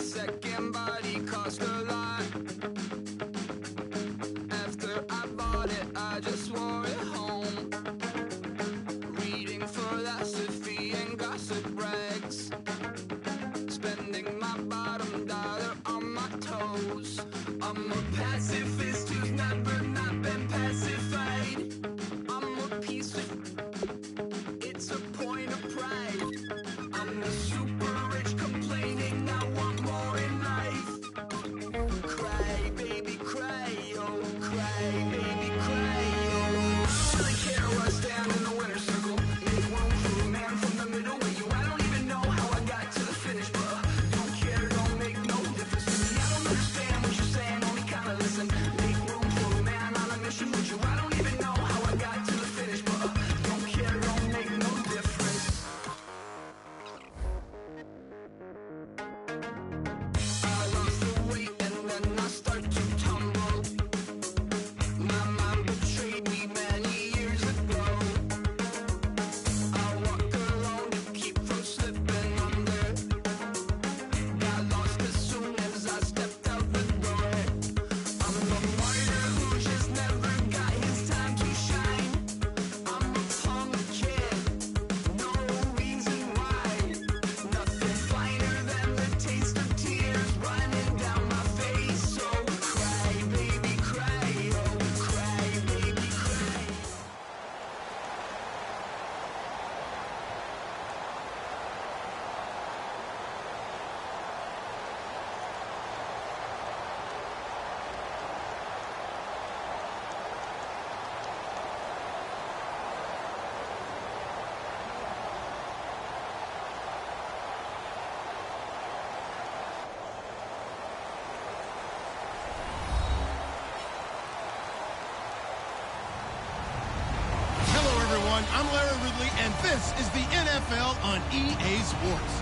second body cost a lot. After I bought it, I just wore it home. Reading philosophy and gossip rags. Spending my bottom dollar on my toes. I'm a pacifist who's never not been pacified. I'm a piece of... It's a point of pride. I'm the super rich complaining I want more in life. Cry, baby, cry, oh, cry, baby, cry, oh. Really care where I stand in the winner's circle. Make room for a man from the middle with you. I don't even know how I got to the finish, but don't care, don't make no difference to me. I don't understand what you're saying, only kinda listen. Make room for a man on a mission with you. I don't even know how I got to the finish, but don't care, don't make no difference. I lost the weight and then I start to tumble. My mind betrayed me many years ago. I walk alone to keep from slipping under. Got lost as soon as I stepped out the door. I'm the martyr who just never got his time to shine. I'm a punk kid, no reason why. Nothing finer than the taste of tears running down my face. So cry, baby, cry, oh, cry, baby, cry. Hello, everyone. I'm Larry Ridley, and this is the NFL on EA Sports.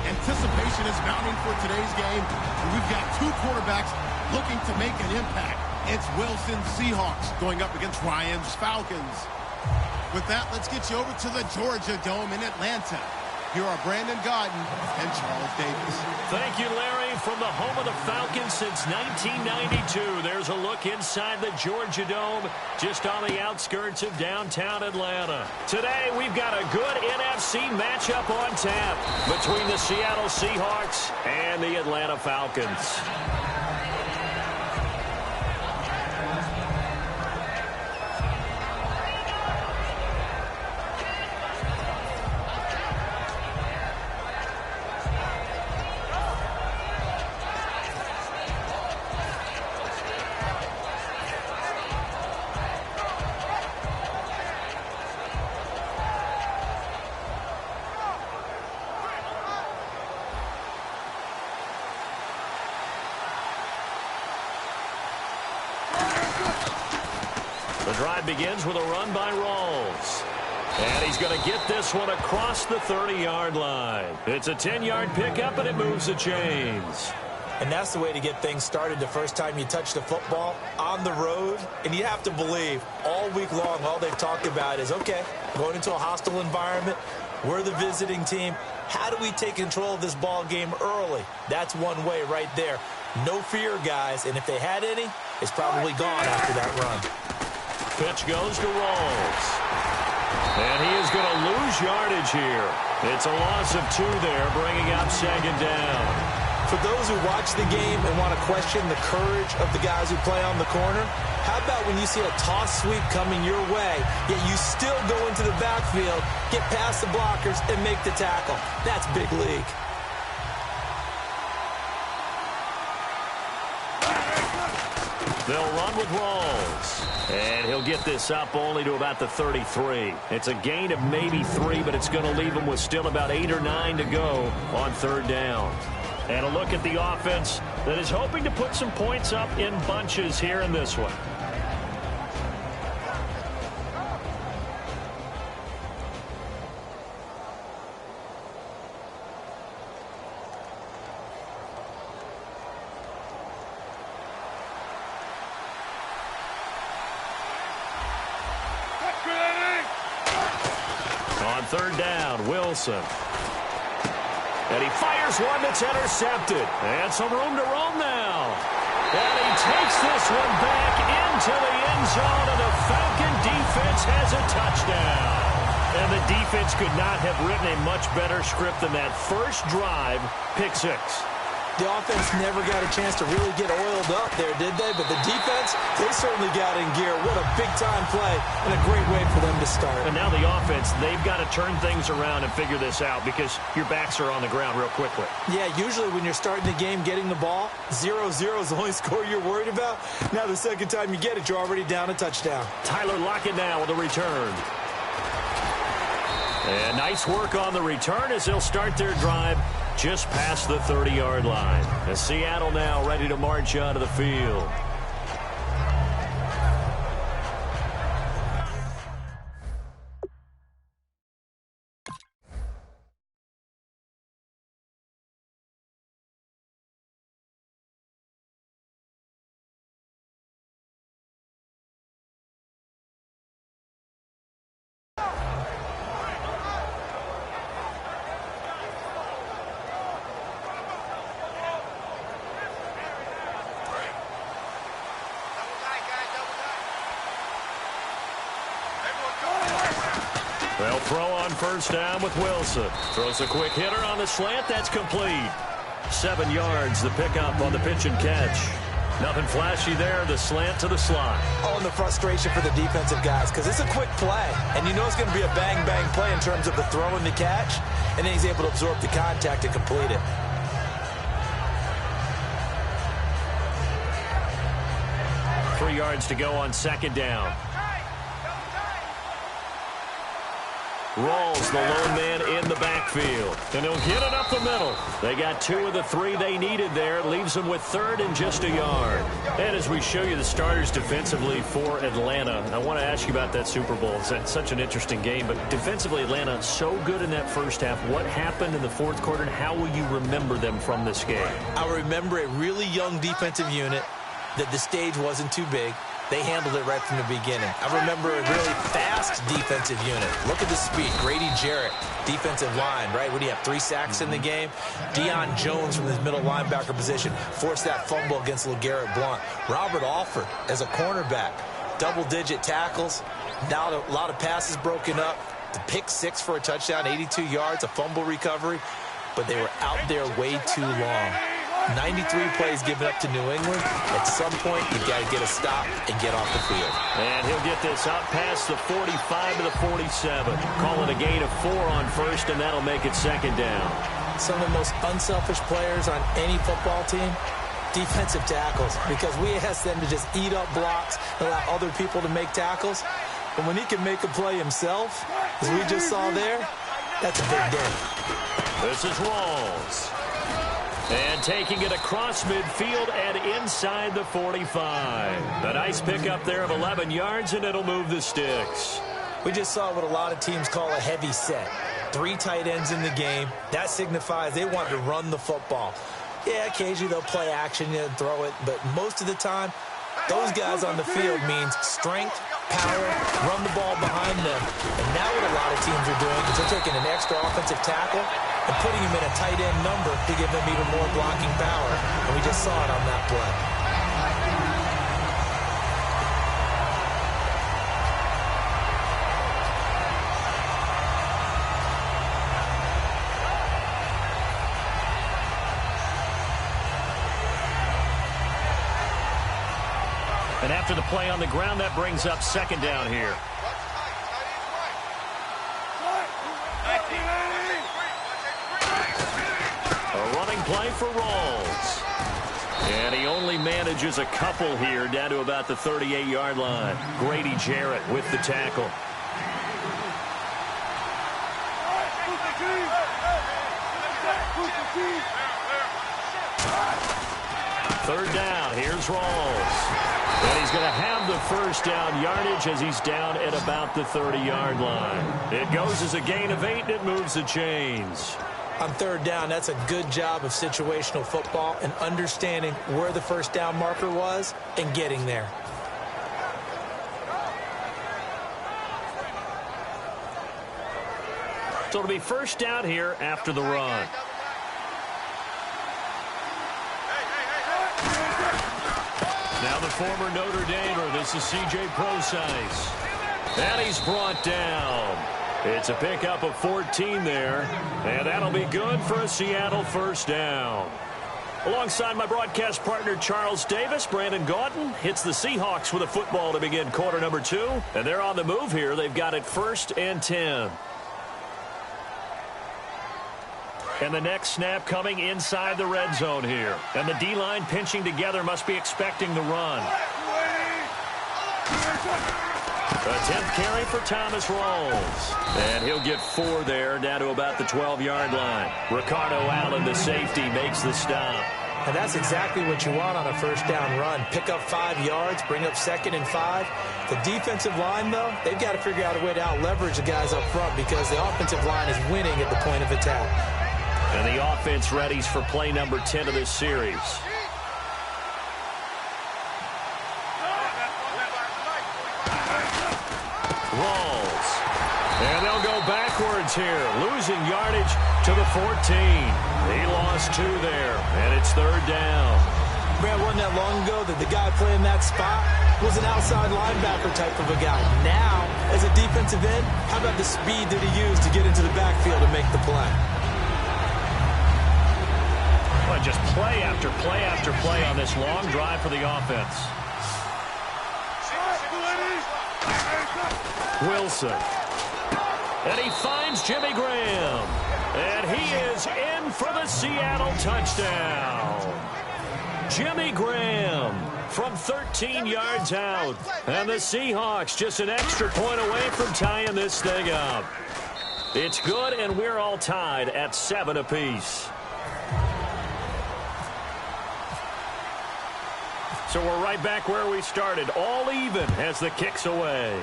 Anticipation is mounting for today's game. We've got two quarterbacks looking to make an impact. It's Wilson Seahawks going up against Ryan's Falcons. With that, let's get you over to the Georgia Dome in Atlanta. Here are Brandon Gaudin and Charles Davis. Thank you, Larry. From the home of the Falcons since 1992, there's a look inside the Georgia Dome, just on the outskirts of downtown Atlanta. Today, we've got a good NFC matchup on tap between the Seattle Seahawks and the Atlanta Falcons. The drive begins with a run by Rawls. And he's going to get this one across the 30-yard line. It's a 10-yard pickup, and it moves the chains. And that's the way to get things started the first time you touch the football on the road. And you have to believe all week long, all they've talked about is, okay, going into a hostile environment, we're the visiting team. How do we take control of this ball game early? That's one way right there. No fear, guys. And if they had any, it's probably gone after that run. Pitch goes to Rawls. And he is going to lose yardage here. It's a loss of 2 there, bringing up second down. For those who watch the game and want to question the courage of the guys who play on the corner, how about when you see a toss sweep coming your way, yet you still go into the backfield, get past the blockers, and make the tackle? That's big league. They'll run with Rawls. And he'll get this up only to about the 33. It's a gain of maybe 3, but it's going to leave him with still about 8 or 9 to go on third down. And a look at the offense that is hoping to put some points up in bunches here in this one. On third down, Wilson. And he fires one that's intercepted. And some room to roam now. And he takes this one back into the end zone, and the Falcon defense has a touchdown. And the defense could not have written a much better script than that first drive, pick six. The offense never got a chance to really get oiled up there, did they? But the defense, they certainly got in gear. What a big-time play and a great way for them to start. And now the offense, they've got to turn things around and figure this out because your backs are on the ground real quickly. Yeah, usually when you're starting the game getting the ball, 0-0 is the only score you're worried about. Now the second time you get it, you're already down a touchdown. Tyler Lockett now with a return. And nice work on the return as they'll start their drive just past the 30-yard line. And Seattle now ready to march onto the field. They'll throw on first down with Wilson. Throws a quick hitter on the slant. That's complete. 7 yards, the pickup on the pitch and catch. Nothing flashy there. The slant to the slot. Oh, and the frustration for the defensive guys because it's a quick play. And you know it's going to be a bang-bang play in terms of the throw and the catch. And then he's able to absorb the contact and complete it. Three yards to go on second down. Rawls, the lone man in the backfield. And he'll get it up the middle. They got 2 of the 3 they needed there. Leaves them with third and just a yard. And as we show you the starters defensively for Atlanta, I want to ask you about that Super Bowl. It's such an interesting game. But defensively, Atlanta so good in that first half. What happened in the fourth quarter, and how will you remember them from this game? I remember a really young defensive unit that the stage wasn't too big. They handled it right from the beginning. I remember a really fast defensive unit. Look at the speed. Grady Jarrett, defensive line, right? What do you have, 3 sacks in the game? Deion Jones from his middle linebacker position forced that fumble against LeGarrette Blount. Robert Alford as a cornerback, double-digit tackles. Now a lot of passes broken up. The pick 6 for a touchdown, 82 yards, a fumble recovery. But they were out there way too long. 93 plays given up to New England. At some point, you've got to get a stop and get off the field. And he'll get this out past the 45 to the 47. Call it a gain of 4 on first, and that'll make it second down. Some of the most unselfish players on any football team, defensive tackles, because we ask them to just eat up blocks and allow other people to make tackles. But when he can make a play himself, as we just saw there, that's a big day. This is Rawls. And taking it across midfield and inside the 45. A nice pickup there of 11 yards, and it'll move the sticks. We just saw what a lot of teams call a heavy set. 3 tight ends in the game. That signifies they want to run the football. Yeah, occasionally they'll play action and throw it, but most of the time, those guys on the field means strength, power, run the ball behind them. And now what a lot of teams are doing is they're taking an extra offensive tackle and putting him in a tight end number to give them even more blocking power. And we just saw it on that play. And after the play on the ground, that brings up second down here. A running play for Rawls. And he only manages a couple here down to about the 38-yard line. Grady Jarrett with the tackle. Third down, here's Rawls. And he's going to have the first down yardage as he's down at about the 30-yard line. It goes as a gain of 8, and it moves the chains. On third down, that's a good job of situational football and understanding where the first down marker was and getting there. So it'll be first down here after the run. former Notre Damer. This is C.J. Procise. And he's brought down. It's a pickup of 14 there. And that'll be good for a Seattle first down. Alongside my broadcast partner, Charles Davis, Brandon Gaudin hits the Seahawks with a football to begin quarter number 2. And they're on the move here. They've got it 1st and 10. And the next snap coming inside the red zone here. And the D-line pinching together, must be expecting the run. A 10th carry for Thomas Rawls. And he'll get 4 there, down to about the 12-yard line. Ricardo Allen, the safety, makes the stop. And that's exactly what you want on a first down run. Pick up 5 yards, bring up 2nd and 5. The defensive line, though, they've got to figure out a way to out-leverage the guys up front because the offensive line is winning at the point of attack. And the offense readies for play number 10 of this series. Rawls. And they'll go backwards here, losing yardage to the 14. He lost 2 there, and it's 3rd down. Brad, wasn't that long ago that the guy playing that spot was an outside linebacker type of a guy. Now, as a defensive end, how about the speed that he used to get into the backfield and make the play? Well, just play after play after play on this long drive for the offense. Wilson. And he finds Jimmy Graham. And he is in for the Seattle touchdown. Jimmy Graham from 13 yards out. And the Seahawks just an extra point away from tying this thing up. It's good, and we're all tied at 7 apiece. So we're right back where we started, all even as the kick's away.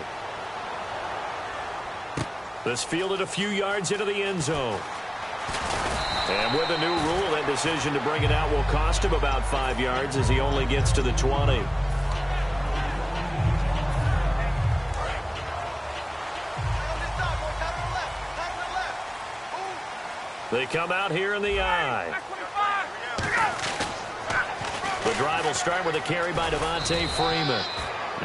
This fielded a few yards into the end zone. And with a new rule, that decision to bring it out will cost him about 5 yards as he only gets to the 20. They come out here in the eye. The drive will start with a carry by Devontae Freeman.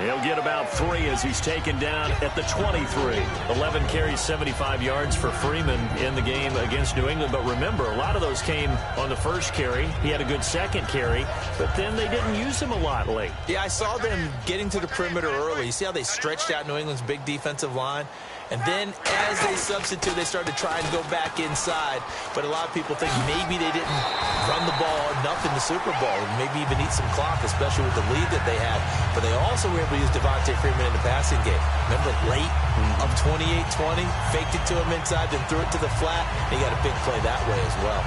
He'll get about 3 as he's taken down at the 23. 11 carries, 75 yards for Freeman in the game against New England. But remember, a lot of those came on the first carry. He had a good second carry, but then they didn't use him a lot late. Yeah, I saw them getting to the perimeter early. You see how they stretched out New England's big defensive line? And then as they substitute, they started to try and go back inside. But a lot of people think maybe they didn't run the ball enough in the Super Bowl and maybe even eat some clock, especially with the lead that they had. But they also were able to use Devontae Freeman in the passing game. Remember, late, up 28-20, faked it to him inside, then threw it to the flat. He got a big play that way as well.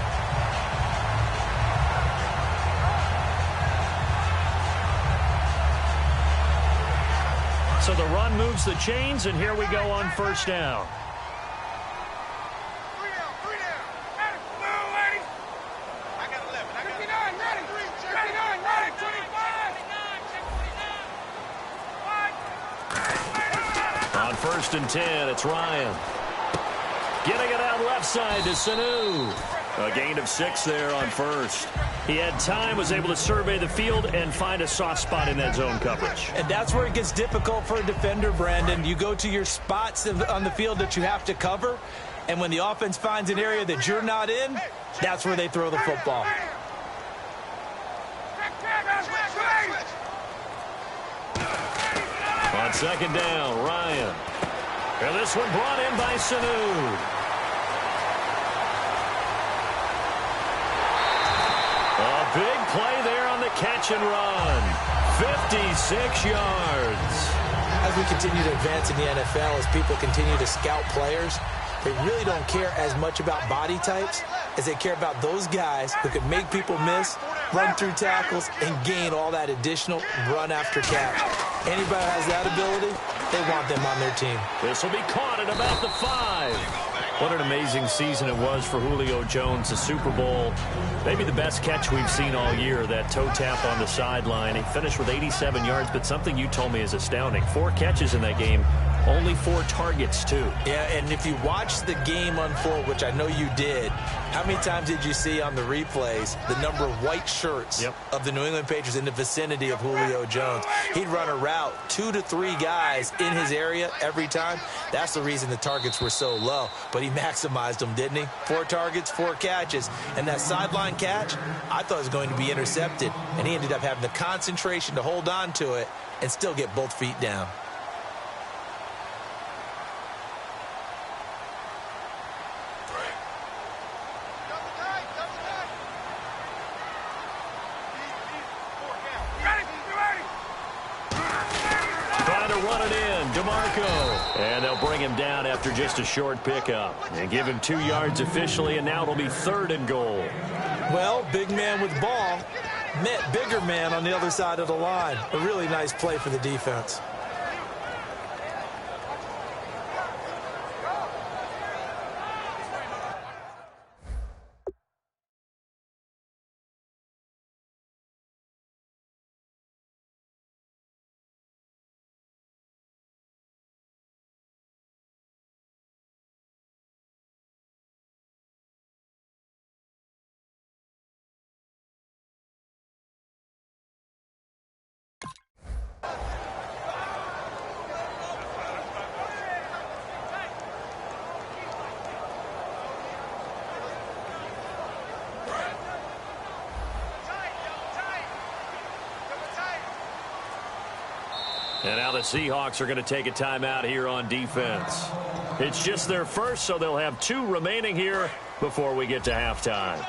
So the run moves the chains, and here we go on first down. On 1st and 10, it's Ryan. Getting it out left side to Sanu. A gain of 6 there on 1st. He had time, was able to survey the field and find a soft spot in that zone coverage. And that's where it gets difficult for a defender, Brandon. You go to your spots on the field that you have to cover, and when the offense finds an area that you're not in, that's where they throw the football. On 2nd down, Ryan. And this one brought in by Sanu. A big play there on the catch and run. 56 yards. As we continue to advance in the NFL, as people continue to scout players, they really don't care as much about body types as they care about those guys who can make people miss, run through tackles, and gain all that additional run after catch. Anybody who has that ability, they want them on their team. This will be caught at about the 5. What an amazing season it was for Julio Jones, the Super Bowl. Maybe the best catch we've seen all year, that toe tap on the sideline. He finished with 87 yards, but something you told me is astounding. 4 catches in that game, Only 4 targets, too. Yeah, and if you watch the game unfold, which I know you did, how many times did you see on the replays the number of white shirts of the New England Patriots in the vicinity of Julio Jones? He'd run a route, 2 to 3 guys in his area every time. That's the reason the targets were so low. But he maximized them, didn't he? 4 targets, 4 catches. And that sideline catch, I thought was going to be intercepted. And he ended up having the concentration to hold on to it and still get both feet down. And they'll bring him down after just a short pickup. And give him 2 yards officially, and now it'll be 3rd and goal. Well, big man with ball met bigger man on the other side of the line. A really nice play for the defense. And now the Seahawks are going to take a timeout here on defense. It's just their first, so they'll have 2 remaining here before we get to halftime.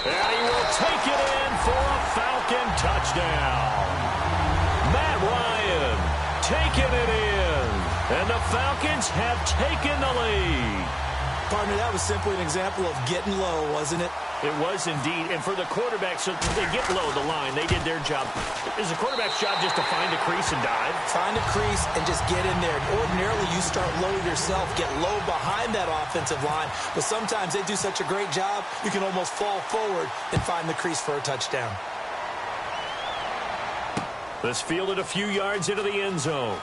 And he will take it in for a Falcon touchdown. Matt Ryan taking it in. And the Falcons have taken the lead. Partner, that was simply an example of getting low, wasn't it? It was indeed. And for the quarterback, so they get low the line. They did their job. Is the quarterback's job just to find a crease and dive? Find a crease and just get in there. Ordinarily, you start low yourself, get low behind that offensive line. But sometimes they do such a great job, you can almost fall forward and find the crease for a touchdown. This fielded a few yards into the end zone.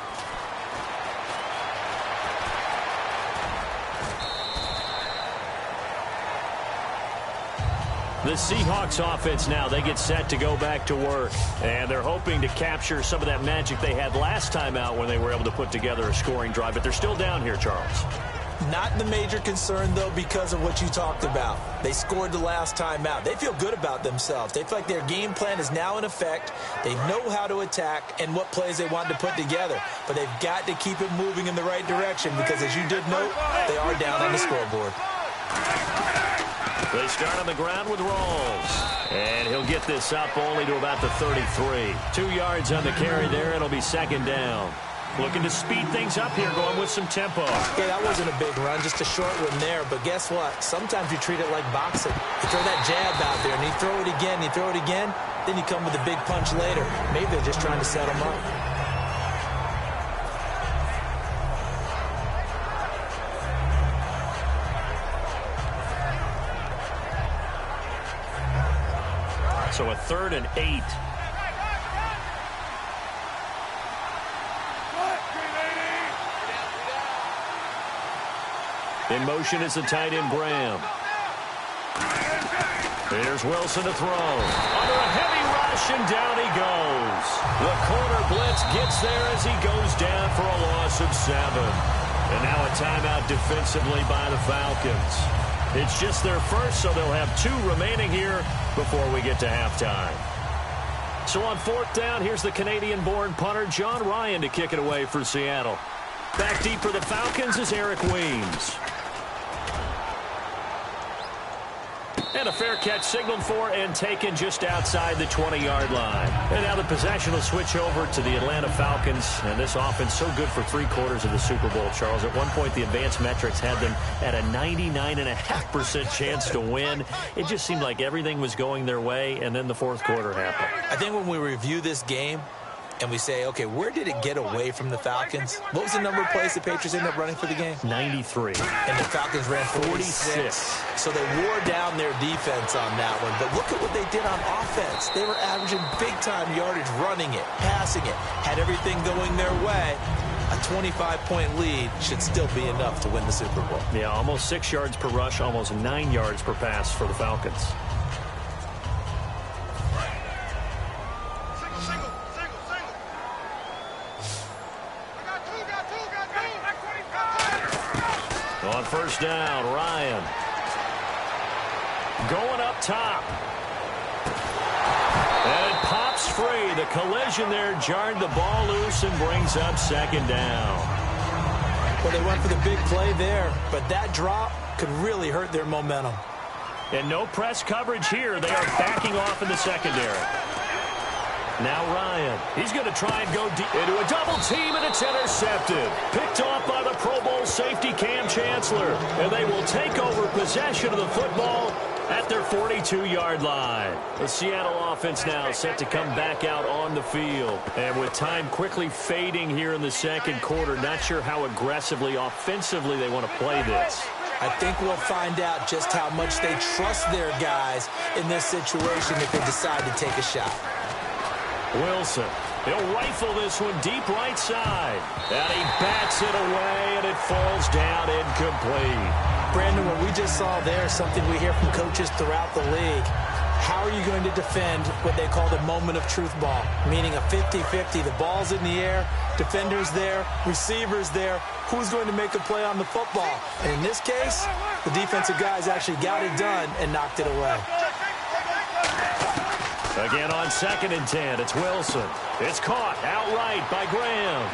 The Seahawks offense now, they get set to go back to work. And they're hoping to capture some of that magic they had last time out when they were able to put together a scoring drive. But they're still down here, Charles. Not the major concern, though, because of what you talked about. They scored the last time out. They feel good about themselves. They feel like their game plan is now in effect. They know how to attack and what plays they want to put together. But they've got to keep it moving in the right direction because, as you did note, they are down on the scoreboard. They start on the ground with Rawls. And he'll get this up only to about the 33. 2 yards on the carry there. It'll be 2nd down. Looking to speed things up here, going with some tempo. Yeah, that wasn't a big run, just a short one there. But guess what? Sometimes you treat it like boxing. You throw that jab out there, and you throw it again, you throw it again, then you come with a big punch later. Maybe they're just trying to set him up. So a 3rd and 8. In motion is the tight end, Graham. Here's Wilson to throw. Under a heavy rush, and down he goes. The corner blitz gets there as he goes down for a loss of 7. And now a timeout defensively by the Falcons. It's just their first, so they'll have 2 remaining here before we get to halftime. So on 4th down, here's the Canadian-born punter John Ryan to kick it away for Seattle. Back deep for the Falcons is Eric Weems. And a fair catch signaled for and taken just outside the 20-yard line. And now the possession will switch over to the Atlanta Falcons. And this offense so good for 3/4 of the Super Bowl, Charles. At one point, the advanced metrics had them at a 99.5% chance to win. It just seemed like everything was going their way, and then the 4th quarter happened. I think when we review this game, and we say, okay, where did it get away from the Falcons? What was the number of plays the Patriots ended up running for the game? 93. And the Falcons ran 46. So they wore down their defense on that one. But look at what they did on offense. They were averaging big-time yardage, running it, passing it, had everything going their way. A 25-point lead should still be enough to win the Super Bowl. Yeah, almost 6 yards per rush, almost 9 yards per pass for the Falcons. On first down, Ryan. Going up top. And it pops free. The collision there jarred the ball loose and brings up second down. Well, they went for the big play there, but that drop could really hurt their momentum. And no press coverage here. They are backing off in the secondary. Now Ryan. He's going to try and go deep into a double team, and it's intercepted. Picked off by the Pro Bowl safety Cam Chancellor. And they will take over possession of the football at their 42-yard line. The Seattle offense now set to come back out on the field. And with time quickly fading here in the second quarter, not sure how aggressively, offensively they want to play this. I think we'll find out just how much they trust their guys in this situation if they decide to take a shot. Wilson. He'll rifle this one deep right side. And he bats it away, and it falls down incomplete. Brandon, what we just saw there is something we hear from coaches throughout the league. How are you going to defend what they call the moment of truth ball, meaning a 50-50? The ball's in the air, defender's there, receiver's there. Who's going to make a play on the football? And in this case, the defensive guys actually got it done and knocked it away. Again on 2nd and 10, it's Wilson. It's caught outright by Graham.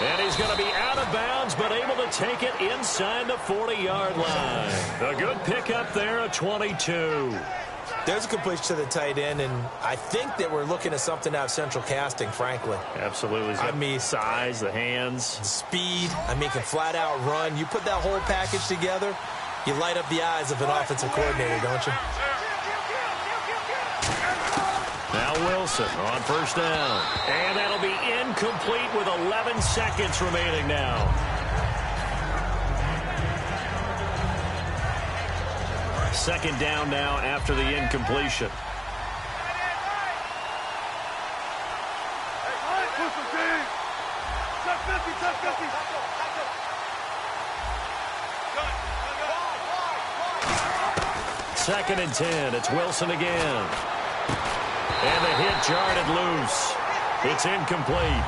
And he's going to be out of bounds, but able to take it inside the 40-yard line. A good pickup there at 22. There's a completion to the tight end, and I think that we're looking at something out of central casting, frankly. Absolutely. I mean, size, the hands. Speed. I mean, can flat out run. You put that whole package together, you light up the eyes of an offensive coordinator, don't you? Now Wilson on first down. And that'll be incomplete with 11 seconds remaining now. Second down now after the incompletion. Second and 10. It's Wilson again. And the hit jarred it loose. It's incomplete.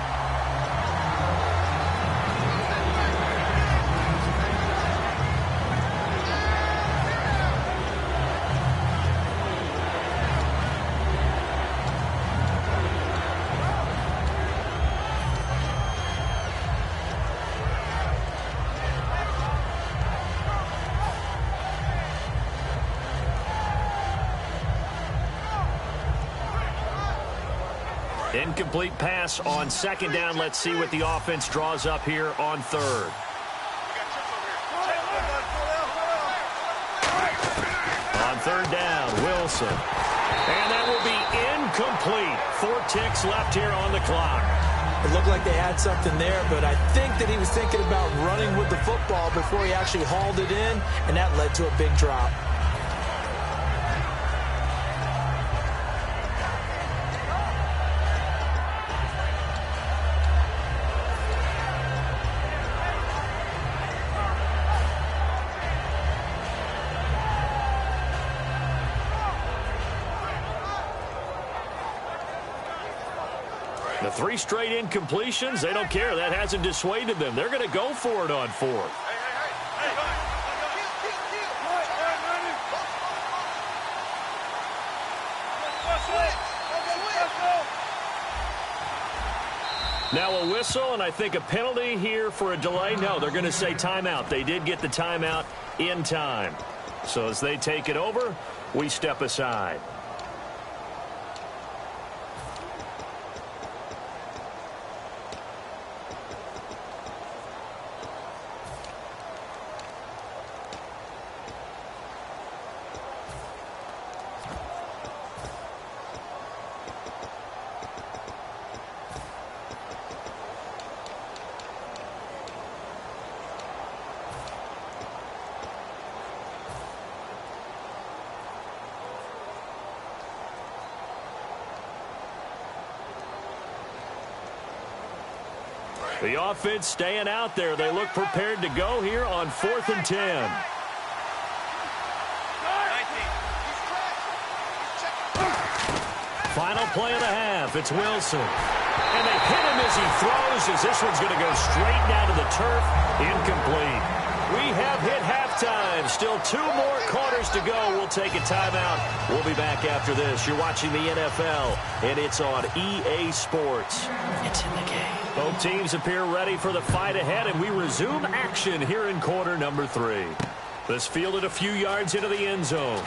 Incomplete pass on second down. Let's see what the offense draws up here on third. On third down, Wilson. And that will be incomplete. 4 ticks left here on the clock. It looked like they had something there, but I think that he was thinking about running with the football before he actually hauled it in, and that led to a big drop. The 3 straight incompletions, they don't care. That hasn't dissuaded them. They're going to go for it on fourth. Now a whistle, and I think a penalty here for a delay. No, they're going to say timeout. They did get the timeout in time. So as they take it over, we step aside. The offense staying out there. They look prepared to go here on 4th and 10. Final play of the half. It's Wilson. And they hit him as he throws, as this one's going to go straight down to the turf. Incomplete. We have hit halftime. Still 2 more quarters to go. We'll take a timeout. We'll be back after this. You're watching the NFL, and it's on EA Sports. It's in the game. Both teams appear ready for the fight ahead, and we resume action here in quarter number 3. This fielded a few yards into the end zone.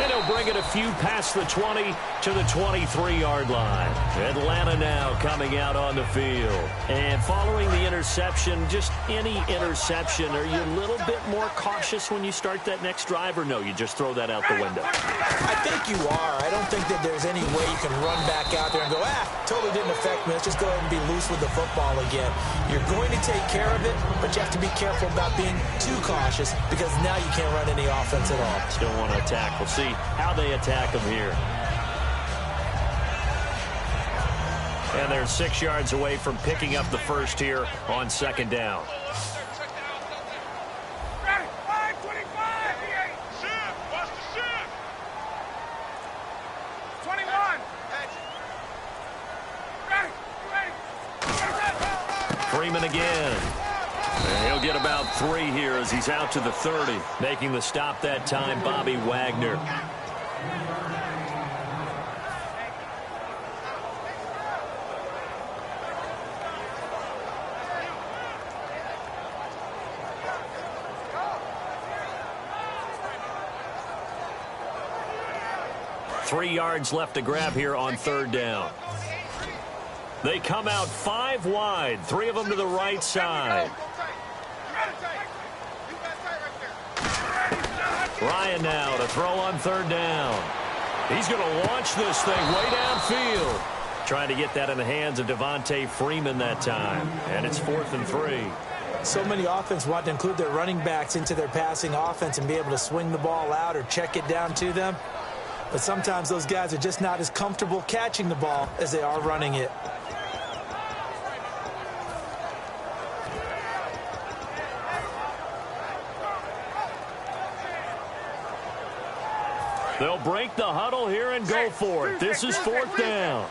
And he'll bring it a few past the 20 to the 23-yard line. Atlanta now coming out on the field. And following the interception, just any interception, are you a little bit more cautious when you start that next drive, or no, you just throw that out the window? I think you are. I don't think that there's any way you can run back out there and go, totally didn't affect me. Let's just go ahead and be loose with the football again. You're going to take care of it, but you have to be careful about being too cautious because now you can't run any offense at all. Still want to attack. We'll see how they attack them here. And they're 6 yards away from picking up the first here on 2nd down. Freeman again. And he'll get about 3 here as he's out to the 30. Making the stop that time, Bobby Wagner. Three yards left to grab here on 3rd down. They come out 5 wide, 3 of them to the right side. Ryan now to throw on 3rd down. He's going to launch this thing way downfield. Trying to get that in the hands of Devontae Freeman that time. And it's 4th and 3. So many offense want to include their running backs into their passing offense and be able to swing the ball out or check it down to them. But sometimes those guys are just not as comfortable catching the ball as they are running it. They'll break the huddle here and go for it. This is 4th down.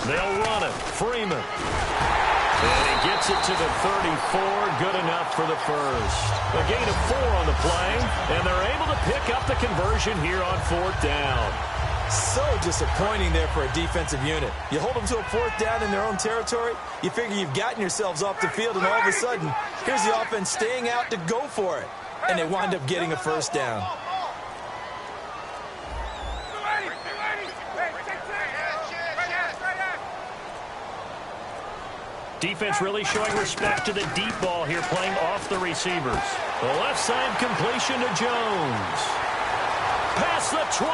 They'll run it. Freeman. And he gets it to the 34. Good enough for the first. A gain of 4 on the play, and they're able to pick up the conversion here on 4th down. So disappointing there for a defensive unit. You hold them to a 4th down in their own territory, you figure you've gotten yourselves off the field, and all of a sudden, here's the offense staying out to go for it. And they wind up getting a 1st down. Defense really showing respect to the deep ball here, playing off the receivers. The left side completion to Jones. Past the 20.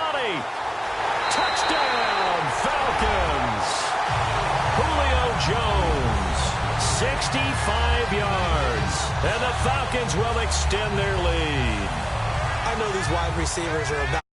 Touchdown, Falcons. Julio Jones, 65 yards. And the Falcons will extend their lead. I know these wide receivers are about